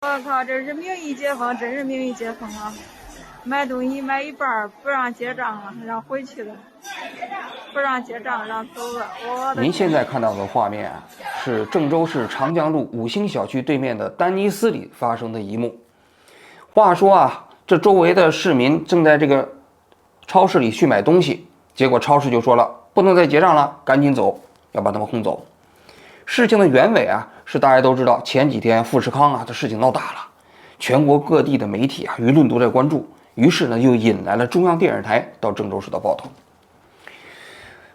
我靠，这是名义解封，真是名义解封啊！买东西买一半不让结账了，让回去了，不让结账，让走了。您现在看到的画面啊，是郑州市长江路5星小区对面的丹尼斯里发生的一幕。话说啊，这周围的市民正在这个超市里去买东西，结果超市就说了，不能再结账了，赶紧走，要把他们轰走。事情的原委啊，是大家都知道，前几天富士康啊的事情闹大了，全国各地的媒体啊舆论都在关注，于是呢又引来了中央电视台到郑州市的报道。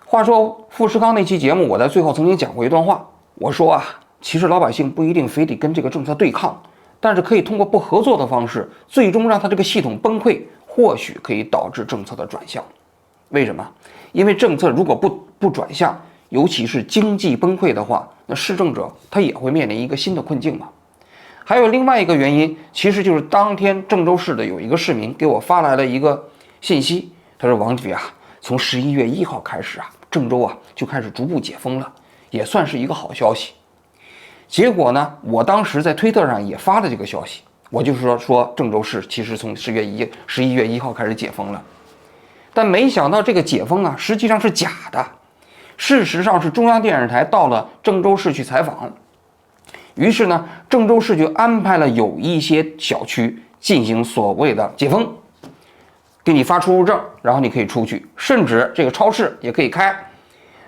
话说富士康那期节目，我在最后曾经讲过一段话，我说啊，其实老百姓不一定非得跟这个政策对抗，但是可以通过不合作的方式，最终让它这个系统崩溃，或许可以导致政策的转向。为什么？因为政策如果不转向，尤其是经济崩溃的话，那市政者他也会面临一个新的困境嘛。还有另外一个原因，其实就是当天郑州市的有一个市民给我发来了一个信息，他说王局啊，从11月1号开始啊，郑州啊就开始逐步解封了，也算是一个好消息。结果呢，我当时在推特上也发了这个消息，我就是说郑州市其实从11月1号开始解封了，但没想到这个解封啊实际上是假的。事实上是中央电视台到了郑州市去采访，于是呢，郑州市就安排了有一些小区进行所谓的解封，给你发出入证，然后你可以出去，甚至这个超市也可以开。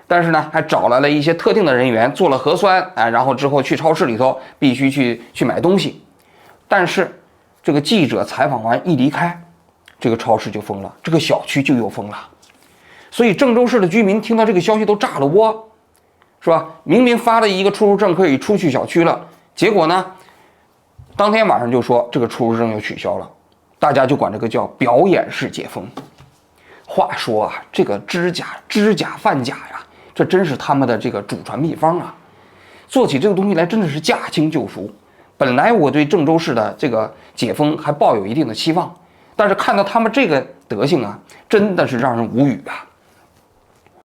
但是呢，还找来了一些特定的人员做了核酸，然后之后去超市里头必须去买东西。但是这个记者采访完一离开，这个超市就封了，这个小区就又封了。所以郑州市的居民听到这个消息都炸了窝，是吧？明明发了一个出入证可以出去小区了，结果呢，当天晚上就说这个出入证又取消了，大家就管这个叫表演式解封。话说啊，这个知假犯假呀，这真是他们的这个祖传秘方啊！做起这个东西来真的是驾轻就熟。本来我对郑州市的这个解封还抱有一定的期望，但是看到他们这个德行啊，真的是让人无语啊！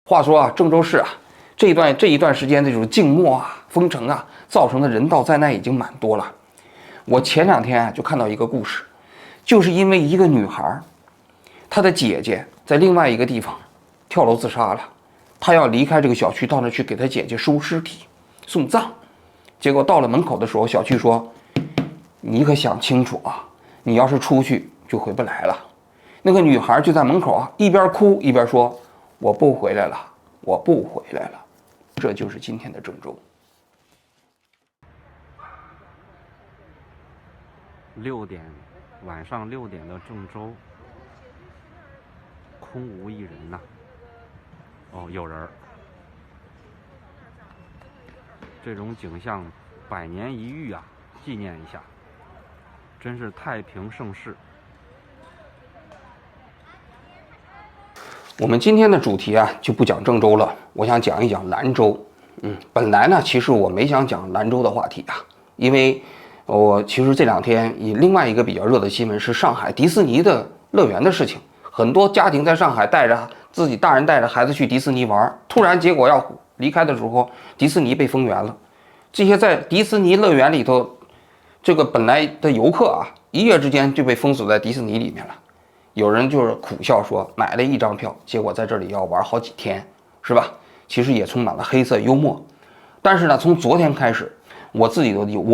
话说啊，郑州市啊，这一段时间这种静默啊、封城啊，造成的人道灾难已经蛮多了。我前2天啊就看到一个故事，就是因为一个女孩，她的姐姐在另外一个地方跳楼自杀了，她要离开这个小区，到那去给她姐姐收尸体、送葬。结果到了门口的时候，小区说：“你可想清楚啊，你要是出去就回不来了。”那个女孩就在门口啊，一边哭一边说：“我不回来了，我不回来了。”这就是今天的郑州。晚上6点的郑州，空无一人呐。哦，有人儿。这种景象100年一遇啊，纪念一下，真是太平盛世。我们今天的主题啊，就不讲郑州了，我想讲一讲兰州。本来呢，其实我没想讲兰州的话题啊，因为我其实这2天以另外一个比较热的新闻是上海迪士尼的乐园的事情，很多家庭在上海自己大人带着孩子去迪士尼玩，突然结果要离开的时候，迪士尼被封园了。这些在迪士尼乐园里头，这个本来的游客啊，一夜之间就被封锁在迪士尼里面了。有人就是苦笑说，买了1张票，结果在这里要玩好几天，是吧？其实也充满了黑色幽默。但是呢，从昨天开始，我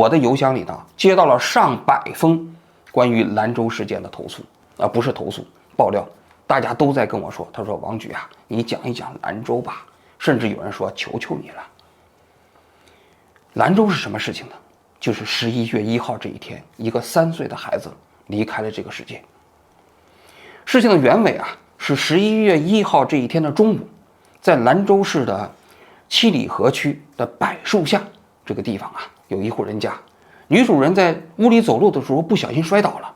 的邮箱里呢，接到了上百封关于兰州事件的投诉，不是投诉，爆料。大家都在跟我说，他说王局啊，你讲一讲兰州吧。甚至有人说求求你了。兰州是什么事情呢？就是11月1号这一天，一个3岁的孩子离开了这个世界。事情的原委啊，是11月1号这一天的中午，在兰州市的七里河区的柏树下这个地方啊，有一户人家，女主人在屋里走路的时候不小心摔倒了，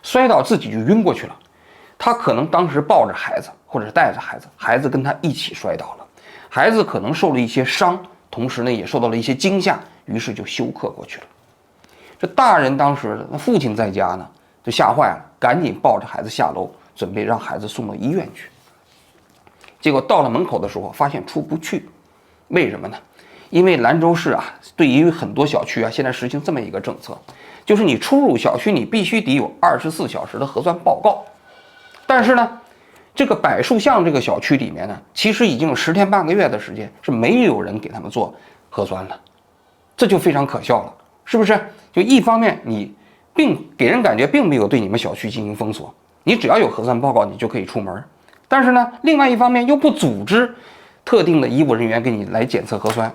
摔倒自己就晕过去了。她可能当时抱着孩子或者带着孩子，孩子跟她一起摔倒了，孩子可能受了一些伤，同时呢也受到了一些惊吓，于是就休克过去了。这大人当时父亲在家呢，就吓坏了，赶紧抱着孩子下楼，准备让孩子送到医院去。结果到了门口的时候，发现出不去。为什么呢？因为兰州市啊，对于很多小区啊，现在实行这么一个政策，就是你出入小区你必须得有24小时的核酸报告。但是呢，这个柏树巷这个小区里面呢，其实已经有10天半个月的时间是没有人给他们做核酸的，这就非常可笑了，是不是？就一方面你给人感觉并没有对你们小区进行封锁，你只要有核酸报告你就可以出门，但是呢，另外一方面又不组织特定的医务人员给你来检测核酸，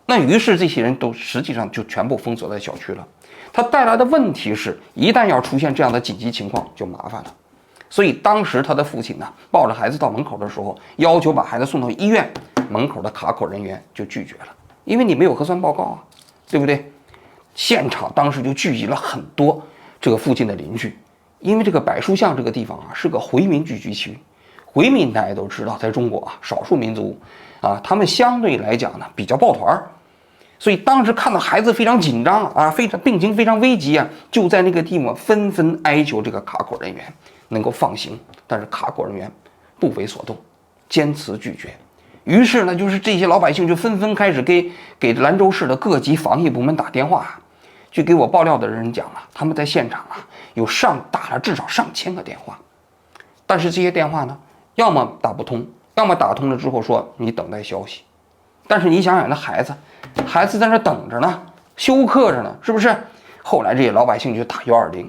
那于是这些人都实际上就全部封锁在小区了。它带来的问题是，一旦要出现这样的紧急情况就麻烦了。所以当时他的父亲呢，抱着孩子到门口的时候，要求把孩子送到医院，门口的卡口人员就拒绝了，因为你没有核酸报告啊，对不对？现场当时就聚集了很多这个附近的邻居，因为这个柏树巷这个地方啊是个回民聚居区，回民大家都知道，在中国啊少数民族啊，他们相对来讲呢比较抱团，所以当时看到孩子非常紧张啊，病情非常危急啊，就在那个地方纷纷哀求这个卡口人员能够放行，但是卡口人员不为所动，坚持拒绝。于是呢，就是这些老百姓就纷纷开始给兰州市的各级防疫部门打电话。据给我爆料的人讲了，他们在现场啊打了至少上千个电话，但是这些电话呢，要么打不通，要么打通了之后说你等待消息。但是你想想，那孩子在那等着呢，休克着呢，是不是？后来这些老百姓就打120，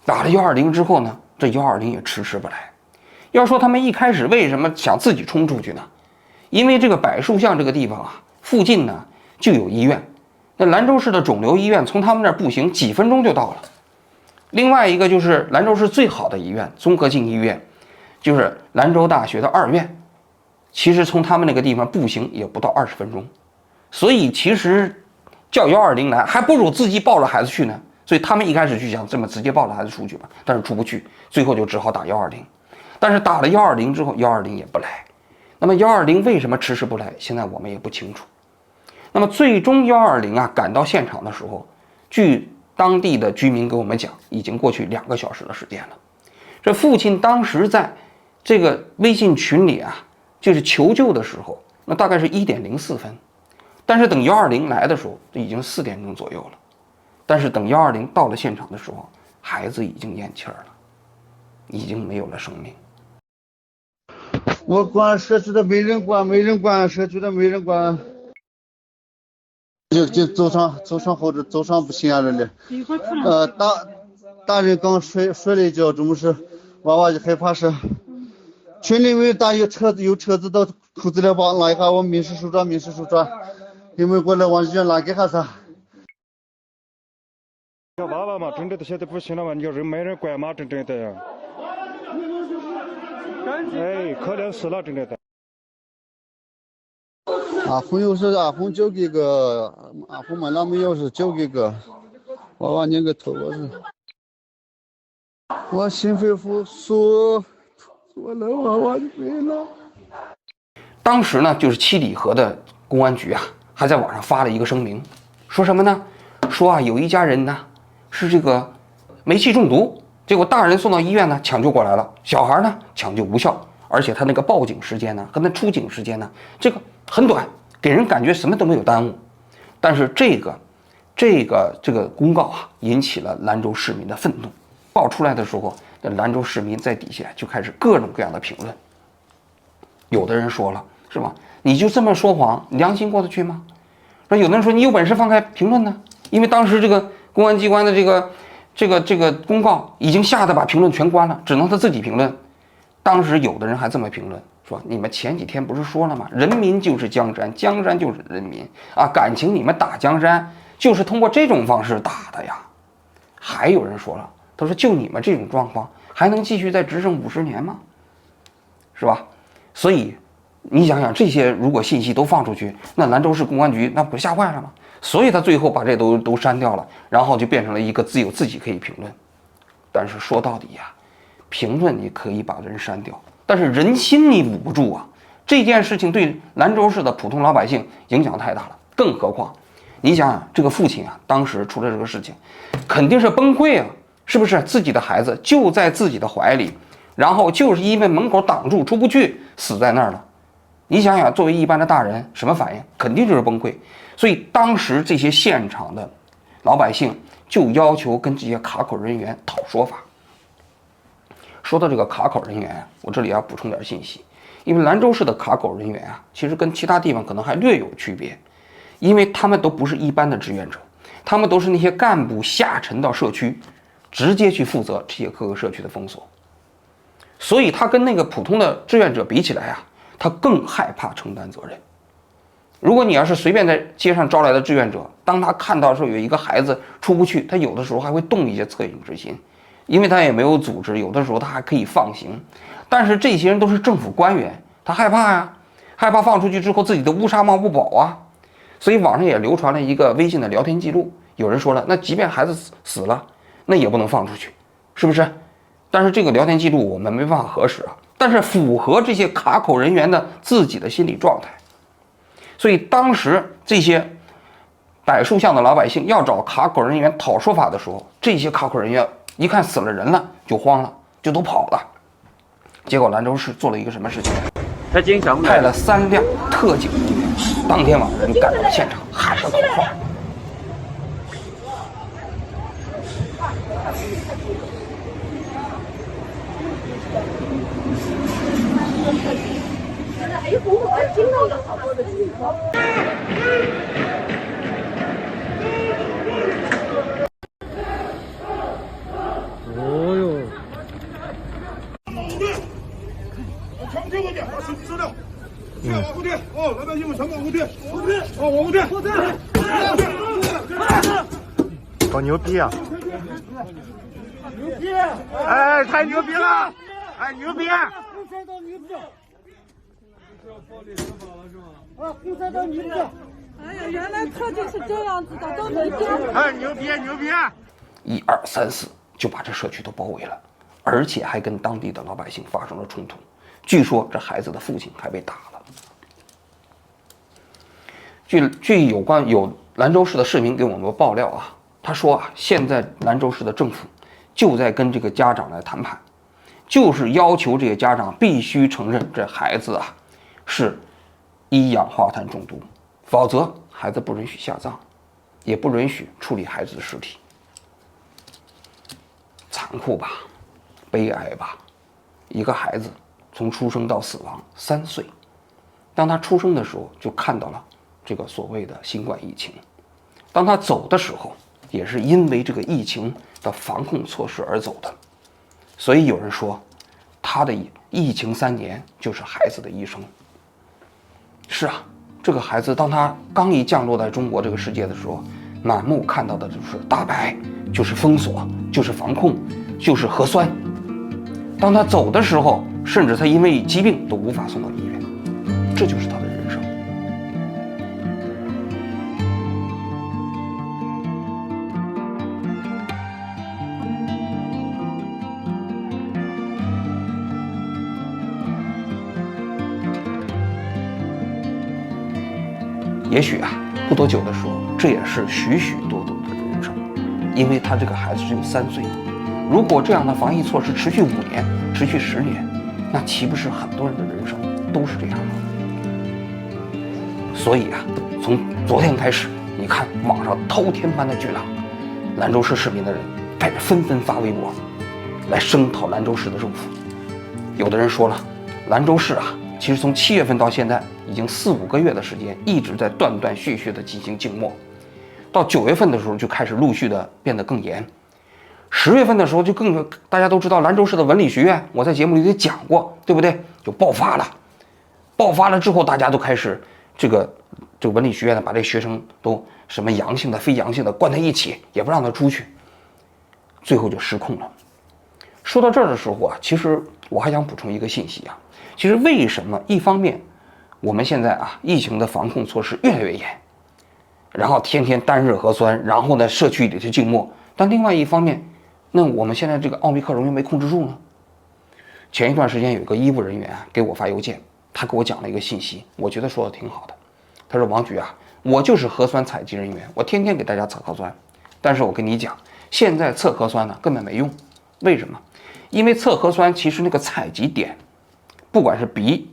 打了120之后呢，这120也迟迟不来。要说他们一开始为什么想自己冲出去呢？因为这个柏树巷这个地方啊，附近呢就有医院，那兰州市的肿瘤医院从他们那儿步行几分钟就到了。另外一个就是兰州市最好的医院，综合性医院，就是兰州大学的2院，其实从他们那个地方步行也不到20分钟。所以其实叫120来，还不如自己抱着孩子去呢。所以他们一开始就想这么直接抱着孩子出去吧，但是出不去，最后就只好打120。但是打了120之后，120也不来。那么120为什么迟迟不来？现在我们也不清楚。那么最终120啊赶到现场的时候，据当地的居民给我们讲，已经过去2个小时的时间了。这父亲当时在这个微信群里啊，就是求救的时候，那大概是1点04分，但是等120来的时候，已经4点钟左右了。但是等120到了现场的时候，孩子已经咽气儿了，已经没有了生命。我管社区的没人管，没人管，社区的没人管。就走上或者走上不行啊，这里。大人刚睡了一觉，中午是娃娃就害怕是。群里面有车子到口子里帮拿一下我民事手段，因为过来往医院拿给哈子。娃娃嘛，真的现在不行了嘛，你要人没人管嘛，真的呀。哎，可怜死了，真的。阿红交给个，阿红嘛那没有是交给个，娃娃捏个头我心肺复苏，我的娃娃就没了。当时呢，就是七里河的公安局啊，还在网上发了一个声明，说什么呢？说啊，有一家人呢是这个煤气中毒，结果大人送到医院呢抢救过来了，小孩呢抢救无效，而且他那个报警时间呢和他出警时间呢这个很短，给人感觉什么都没有耽误。但是这个公告啊引起了兰州市民的愤怒。报出来的时候，那兰州市民在底下就开始各种各样的评论。有的人说了，是吧？你就这么说谎，良心过得去吗？说有的人说你有本事放开评论呢，因为当时这个公安机关的这个公告已经吓得把评论全关了，只能他自己评论。当时有的人还这么评论说：“你们前几天不是说了吗？人民就是江山，江山就是人民啊！感情你们打江山就是通过这种方式打的呀。”还有人说了，他说：“就你们这种状况，还能继续再执政50年吗？是吧？”所以你想想，这些如果信息都放出去，那兰州市公安局那不吓坏了吗？所以他最后把这都删掉了，然后就变成了一个自己可以评论。但是说到底呀，评论你可以把人删掉，但是人心你捂不住啊。这件事情对兰州市的普通老百姓影响太大了，更何况你想想，这个父亲啊，当时出了这个事情，肯定是崩溃啊，是不是？自己的孩子就在自己的怀里，然后就是因为门口挡住出不去，死在那儿了。你想想，作为一般的大人，什么反应？肯定就是崩溃。所以当时这些现场的老百姓就要求跟这些卡口人员讨说法。说到这个卡口人员，我这里要补充点信息，因为兰州市的卡口人员啊，其实跟其他地方可能还略有区别，因为他们都不是一般的志愿者，他们都是那些干部下沉到社区，直接去负责这些各个社区的封锁，所以他跟那个普通的志愿者比起来啊，他更害怕承担责任。如果你要是随便在街上招来的志愿者，当他看到说有一个孩子出不去，他有的时候还会动一些恻隐之心，因为他也没有组织，有的时候他还可以放行。但是这些人都是政府官员，他害怕呀，害怕放出去之后自己的乌纱帽不保啊。所以网上也流传了一个微信的聊天记录，有人说了，那即便孩子死了，那也不能放出去，是不是？但是这个聊天记录我们没办法核实啊，但是符合这些卡口人员的自己的心理状态。所以当时这些柏树巷的老百姓要找卡口人员讨说法的时候，这些卡口人员一看死了人了，就慌了，就都跑了。结果兰州市做了一个什么事情？派了3辆特警队员，当天晚上赶到现场，喊着口号。往后退！哦，老百姓们全往后退！后退！哦，往后退！后退！好牛逼啊！牛逼！哎，太牛逼了！哎，牛逼！共产党牛逼！啊，共产党牛逼！哎呀，原来他就是这样子的，都没变。哎，牛逼牛逼！1、2、3、4就把这社区都包围了，而且还跟当地的老百姓发生了冲突。据说这孩子的父亲还被打了。据有兰州市的市民给我们爆料啊，他说啊，现在兰州市的政府就在跟这个家长来谈判，就是要求这些家长必须承认这孩子啊是一氧化碳中毒，否则孩子不允许下葬，也不允许处理孩子的尸体。残酷吧，悲哀吧，一个孩子从出生到死亡3岁，当他出生的时候就看到了这个所谓的新冠疫情，当他走的时候也是因为这个疫情的防控措施而走的。所以有人说他的疫情3年就是孩子的一生。是啊，这个孩子当他刚一降落在中国这个世界的时候，满目看到的就是大白，就是封锁，就是防控，就是核酸。当他走的时候，甚至他因为疾病都无法送到医院，这就是他的人生。也许啊，不多久的时候，这也是许许多多的人生，因为他这个孩子只有3岁。如果这样的防疫措施持续5年、持续10年，那岂不是很多人的人生都是这样的？所以啊，从昨天开始，你看网上滔天般的巨浪，兰州市市民的人开始纷纷发微博，来声讨兰州市的政府。有的人说了，兰州市啊，其实从7月份到现在，已经4、5个月的时间，一直在断断续续的进行静默。到9月份的时候，就开始陆续的变得更严。10月份的时候就更，大家都知道兰州市的文理学院，我在节目里也讲过，对不对？就爆发了。爆发了之后，大家都开始这个文理学院的把这学生都什么阳性的、非阳性的关在一起，也不让他出去，最后就失控了。说到这儿的时候啊，其实我还想补充一个信息啊，其实为什么一方面我们现在啊疫情的防控措施越来越严，然后天天单日核酸，然后呢社区里去静默，但另外一方面，那我们现在这个奥密克戎又没控制住呢？前一段时间有一个医务人员啊给我发邮件，他给我讲了一个信息，我觉得说的挺好的。他说：“王局啊，我就是核酸采集人员，我天天给大家测核酸，但是我跟你讲，现在测核酸呢根本没用。为什么？因为测核酸其实那个采集点，不管是鼻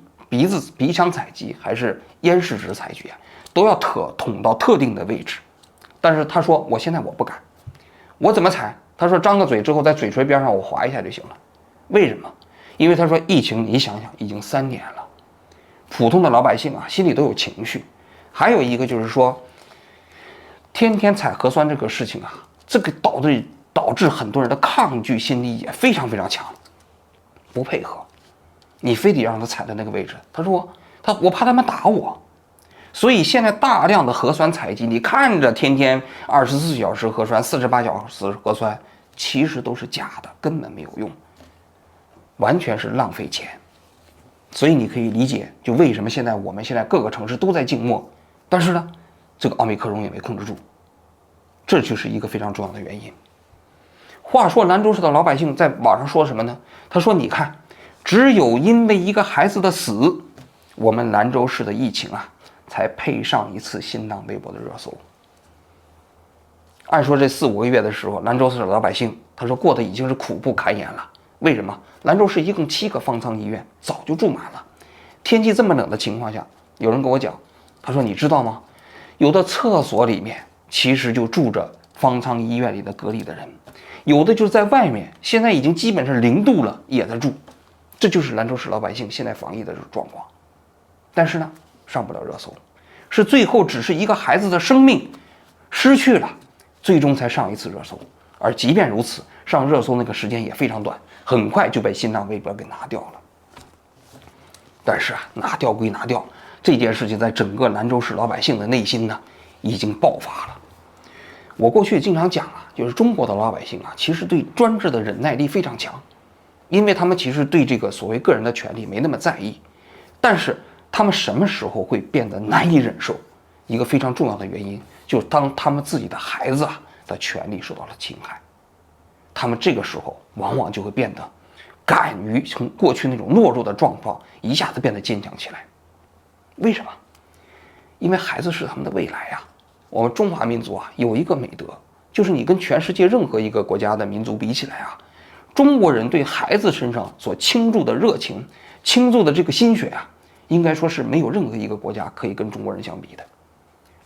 腔采集还是咽拭子采集啊，都要捅到特定的位置。但是他说我现在我不敢，我怎么采？他说张个嘴之后，在嘴唇边上我划一下就行了。为什么？因为他说疫情，你想想已经3年了，普通的老百姓啊心里都有情绪。还有一个就是说，天天采核酸这个事情啊，这个导致很多人的抗拒心理也非常非常强，不配合，你非得让他采在那个位置。他说我怕他们打我。所以现在大量的核酸采集，你看着天天24小时核酸、48小时核酸，其实都是假的，根本没有用，完全是浪费钱。所以你可以理解，就为什么我们现在各个城市都在静默，但是呢，这个奥密克戎也没控制住，这就是一个非常重要的原因。话说兰州市的老百姓在网上说什么呢？他说：“你看，只有因为一个孩子的死，我们兰州市的疫情啊。”才配上一次新浪微博的热搜。按说这4、5个月的时候，兰州市的老百姓他说过得已经是苦不堪言了。为什么？兰州市一共7个方舱医院早就住满了。天气这么冷的情况下，有人跟我讲，他说你知道吗？有的厕所里面其实就住着方舱医院里的隔离的人，有的就是在外面，现在已经基本是0度了也在住。这就是兰州市老百姓现在防疫的状况。但是呢，上不了热搜，是最后只是一个孩子的生命失去了，最终才上一次热搜。而即便如此，上热搜那个时间也非常短，很快就被新浪微博给拿掉了。但是啊，拿掉归拿掉，这件事情在整个兰州市老百姓的内心呢，已经爆发了。我过去经常讲啊，就是中国的老百姓啊，其实对专制的忍耐力非常强，因为他们其实对这个所谓个人的权利没那么在意，但是他们什么时候会变得难以忍受？一个非常重要的原因，就是当他们自己的孩子的权利受到了侵害，他们这个时候往往就会变得敢于从过去那种懦弱的状况一下子变得坚强起来。为什么？因为孩子是他们的未来呀。我们中华民族有一个美德，就是你跟全世界任何一个国家的民族比起来中国人对孩子身上所倾注的热情、倾注的这个心血应该说是没有任何一个国家可以跟中国人相比的。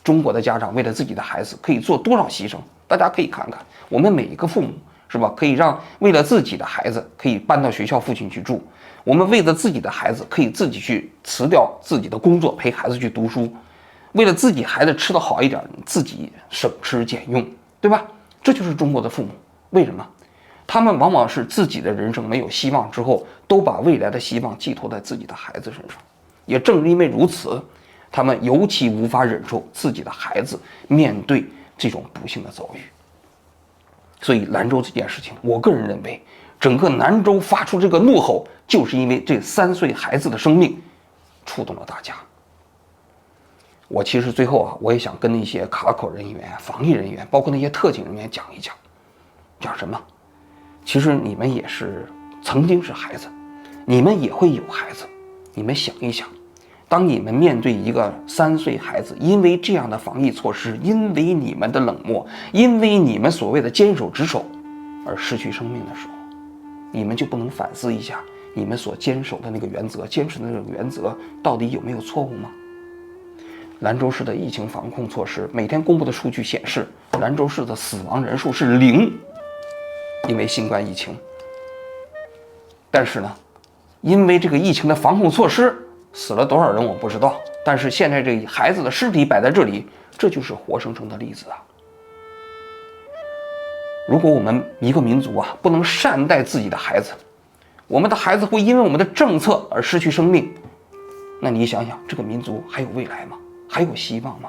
中国的家长为了自己的孩子可以做多少牺牲？大家可以看看，我们每一个父母是吧？可以为了自己的孩子可以搬到学校附近去住，我们为了自己的孩子可以自己去辞掉自己的工作陪孩子去读书，为了自己孩子吃得好一点，自己省吃俭用，对吧？这就是中国的父母。为什么？他们往往是自己的人生没有希望之后，都把未来的希望寄托在自己的孩子身上。也正是因为如此，他们尤其无法忍受自己的孩子面对这种不幸的遭遇。所以兰州这件事情，我个人认为，整个兰州发出这个怒吼，就是因为这3岁孩子的生命触动了大家。我其实最后我也想跟那些卡口人员、防疫人员，包括那些特警人员讲一讲，讲什么？其实你们也是曾经是孩子，你们也会有孩子。你们想一想，当你们面对一个3岁孩子，因为这样的防疫措施，因为你们的冷漠，因为你们所谓的坚守职守而失去生命的时候，你们就不能反思一下，你们所坚守的那个原则，坚持的那个原则到底有没有错误吗？兰州市的疫情防控措施，每天公布的数据显示，兰州市的死亡人数是0，因为新冠疫情。但是呢，因为这个疫情的防控措施，死了多少人我不知道，但是现在这孩子的尸体摆在这里，这就是活生生的例子如果我们一个民族不能善待自己的孩子，我们的孩子会因为我们的政策而失去生命，那你想想，这个民族还有未来吗？还有希望吗？